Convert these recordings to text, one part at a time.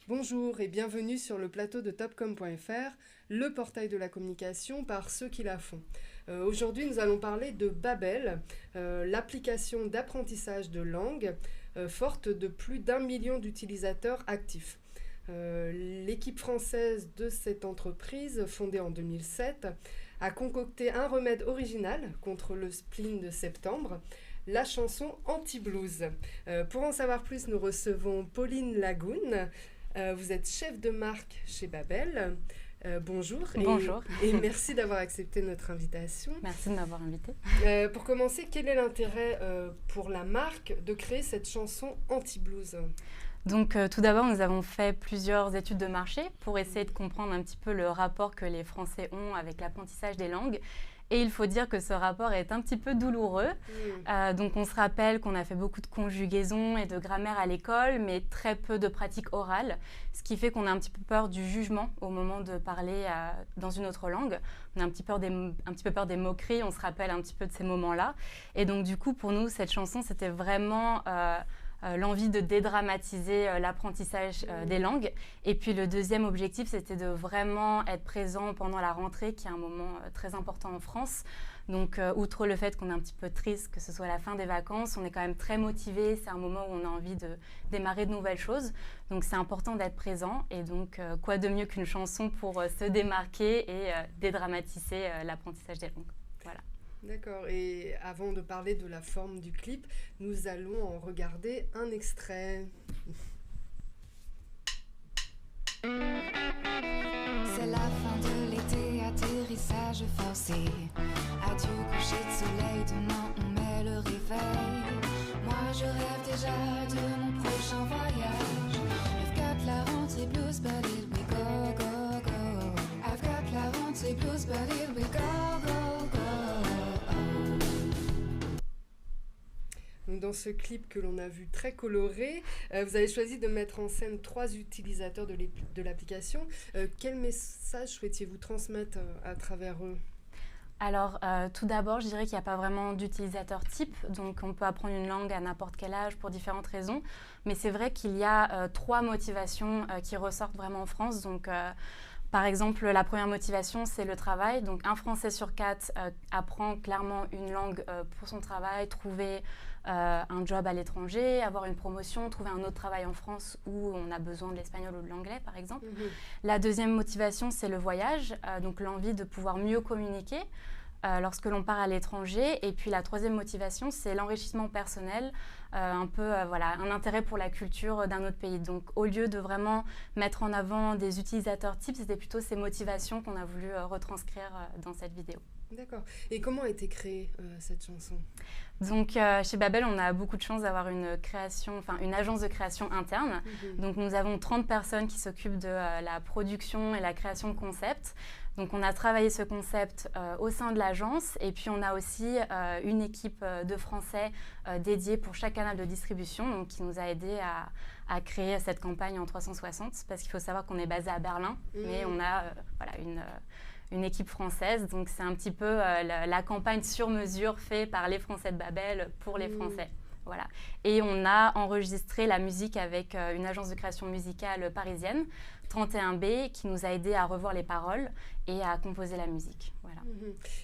Bonjour et bienvenue sur le plateau de topcom.fr, le portail de la communication par ceux qui la font. Aujourd'hui, nous allons parler de Babbel, l'application d'apprentissage de langue forte de plus d'1 million d'utilisateurs actifs. L'équipe française de cette entreprise, fondée en 2007, a concocté un remède original contre le spleen de septembre, la chanson anti-blues. Pour en savoir plus, nous recevons Pauline Lagoun. Vous êtes chef de marque chez Babbel. Bonjour. Bonjour. Et merci d'avoir accepté notre invitation. Merci de m'avoir invitée. Pour commencer, quel est l'intérêt pour la marque de créer cette chanson anti-blues ? Donc tout d'abord, nous avons fait plusieurs études de marché pour essayer de comprendre un petit peu le rapport que les Français ont avec l'apprentissage des langues. Et il faut dire que ce rapport est un petit peu douloureux. Donc on se rappelle qu'on a fait beaucoup de conjugaisons et de grammaire à l'école, mais très peu de pratiques orales, ce qui fait qu'on a un petit peu peur du jugement au moment de parler dans une autre langue. On a un petit peu peur des moqueries, on se rappelle un petit peu de ces moments-là. Et donc du coup, pour nous, cette chanson, c'était vraiment l'envie de dédramatiser l'apprentissage des langues. Et puis le deuxième objectif, c'était de vraiment être présent pendant la rentrée, qui est un moment très important en France. Donc outre le fait qu'on est un petit peu triste que ce soit la fin des vacances, on est quand même très motivé. C'est un moment où on a envie de démarrer de nouvelles choses. Donc c'est important d'être présent. Et donc quoi de mieux qu'une chanson pour se démarquer et dédramatiser l'apprentissage des langues. Voilà. D'accord, et avant de parler de la forme du clip, nous allons en regarder un extrait. C'est la fin de l'été, atterrissage forcé. Adieu coucher de soleil, demain on met le réveil. Moi je rêve déjà de mon prochain voyage. I've got la rentrée blues, but here we go, go, go. I've got la rentrée blues, but here we go, go, go. Dans ce clip que l'on a vu très coloré, vous avez choisi de mettre en scène 3 utilisateurs de l'application. Quel message souhaitiez-vous transmettre à travers eux ? Alors, tout d'abord, je dirais qu'il n'y a pas vraiment d'utilisateur type. Donc, on peut apprendre une langue à n'importe quel âge pour différentes raisons. Mais c'est vrai qu'il y a 3 motivations qui ressortent vraiment en France. Donc, par exemple, la première motivation, c'est le travail. Donc, un Français sur 4 apprend clairement une langue pour son travail, trouver un job à l'étranger, avoir une promotion, trouver un autre travail en France où on a besoin de l'espagnol ou de l'anglais, par exemple. La deuxième motivation, c'est le voyage, donc l'envie de pouvoir mieux communiquer lorsque l'on part à l'étranger. Et puis la troisième motivation, c'est l'enrichissement personnel, un intérêt pour la culture d'un autre pays. Donc au lieu de vraiment mettre en avant des utilisateurs types, c'était plutôt ces motivations qu'on a voulu retranscrire dans cette vidéo. D'accord. Et comment a été créée cette chanson ? Donc chez Babbel, on a beaucoup de chance d'avoir une agence de création interne. Donc nous avons 30 personnes qui s'occupent de la production et la création de concepts. Donc on a travaillé ce concept au sein de l'agence et puis on a aussi une équipe de Français dédiée pour chaque canal de distribution, donc qui nous a aidé à créer cette campagne en 360, parce qu'il faut savoir qu'on est basé à Berlin, mais on a une équipe française, donc c'est un petit peu la campagne sur mesure faite par les Français de Babbel pour les Français. Voilà. Et on a enregistré la musique avec une agence de création musicale parisienne, 31B, qui nous a aidé à revoir les paroles et à composer la musique. Voilà.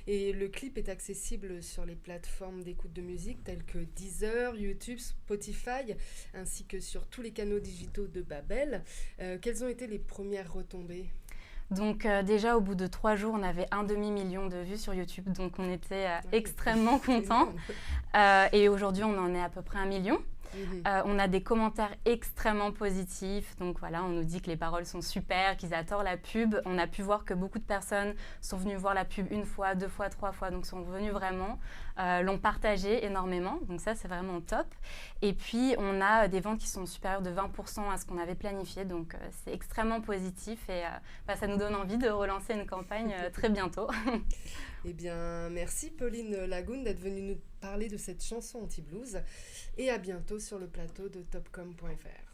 Et le clip est accessible sur les plateformes d'écoute de musique telles que Deezer, YouTube, Spotify, ainsi que sur tous les canaux digitaux de Babbel. Quelles ont été les premières retombées ? Donc déjà, au bout de 3 jours, on avait 1 demi-million de vues sur YouTube. Donc on était extrêmement contents. Et aujourd'hui, on en est à peu près 1 million. On a des commentaires extrêmement positifs. Donc voilà, on nous dit que les paroles sont super, qu'ils adorent la pub. On a pu voir que beaucoup de personnes sont venues voir la pub 1 fois, 2 fois, 3 fois. Donc sont venues vraiment, l'ont partagé énormément. Donc ça, c'est vraiment top. Et puis, on a des ventes qui sont supérieures de 20% à ce qu'on avait planifié. Donc c'est extrêmement positif et ça nous donne envie de relancer une campagne très bientôt. Eh bien, merci Pauline Lagoun d'être venue nous parler de cette chanson anti-blues et à bientôt sur le plateau de topcom.fr.